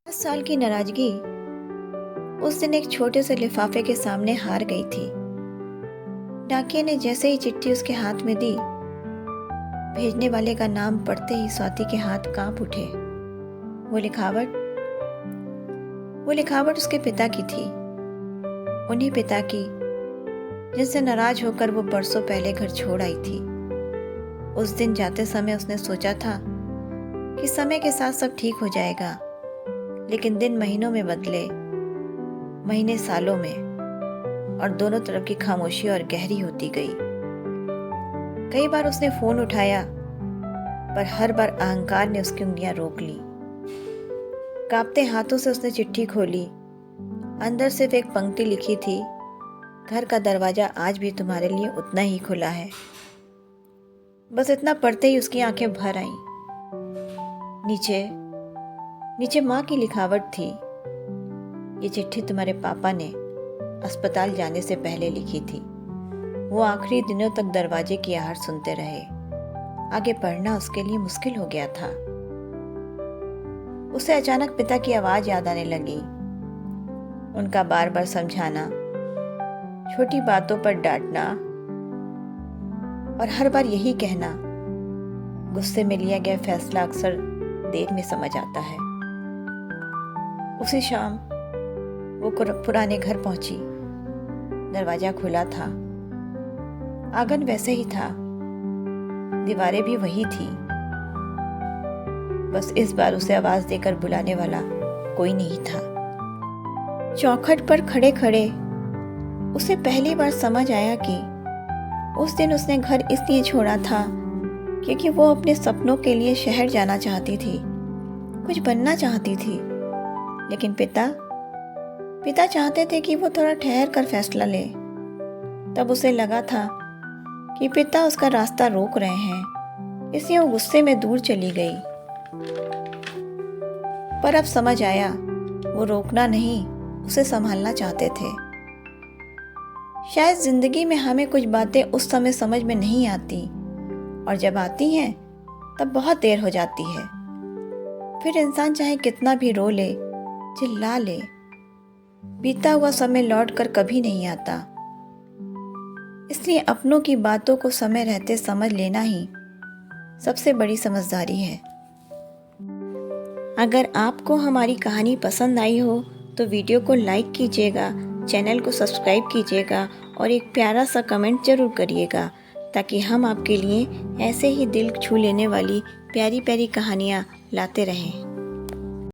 10 साल की नाराजगी उस दिन एक छोटे से लिफाफे के सामने हार गई थी। डाकिया ने जैसे ही चिट्ठी उसके हाथ में दी, भेजने वाले का नाम पढ़ते ही स्वाति के हाथ कांप उठे। वो लिखावट उसके पिता की थी, उन्हीं पिता की जिनसे नाराज होकर वो बरसों पहले घर छोड़ आई थी। उस दिन जाते समय उसने सोचा था कि समय के साथ सब ठीक हो जाएगा, लेकिन दिन महीनों में बदले, महीने सालों में, और दोनों तरफ की खामोशी और गहरी होती गई। कई बार उसने फोन उठाया, पर हर बार अहंकार ने उसकी उंगलियां रोक ली। कांपते हाथों से उसने चिट्ठी खोली। अंदर सिर्फ एक पंक्ति लिखी थी, घर का दरवाजा आज भी तुम्हारे लिए उतना ही खुला है। बस इतना पढ़ते ही उसकी आंखें भर आईं। नीचे माँ की लिखावट थी, ये चिट्ठी तुम्हारे पापा ने अस्पताल जाने से पहले लिखी थी। वो आखिरी दिनों तक दरवाजे की आहट सुनते रहे। आगे पढ़ना उसके लिए मुश्किल हो गया था। उसे अचानक पिता की आवाज याद आने लगी। उनका बार बार समझाना, छोटी बातों पर डांटना, और हर बार यही कहना, गुस्से में लिया गया फैसला अक्सर देर में समझ आता है। उसी शाम वो पुराने घर पहुंची। दरवाजा खुला था, आंगन वैसे ही था, दीवारें भी वही थी। बस इस बार उसे आवाज देकर बुलाने वाला कोई नहीं था। चौखट पर खड़े खड़े उसे पहली बार समझ आया कि उस दिन उसने घर इसलिए छोड़ा था क्योंकि वो अपने सपनों के लिए शहर जाना चाहती थी, कुछ बनना चाहती थी। लेकिन पिता चाहते थे कि वो थोड़ा ठहर कर फैसला ले। तब उसे लगा था कि पिता उसका रास्ता रोक रहे हैं, इसलिए वो गुस्से में दूर चली गई। पर अब समझ आया, वो रोकना नहीं, उसे संभालना चाहते थे। शायद जिंदगी में हमें कुछ बातें उस समय समझ में नहीं आती, और जब आती हैं तब बहुत देर हो जाती है। फिर इंसान चाहे कितना भी रो ले, चिल्ला ले, बीता हुआ समय लौट कर कभी नहीं आता। इसलिए अपनों की बातों को समय रहते समझ लेना ही सबसे बड़ी समझदारी है। अगर आपको हमारी कहानी पसंद आई हो तो वीडियो को लाइक कीजिएगा, चैनल को सब्सक्राइब कीजिएगा और एक प्यारा सा कमेंट जरूर करिएगा, ताकि हम आपके लिए ऐसे ही दिल छू लेने वाली प्यारी प्यारी कहानियाँ लाते रहें।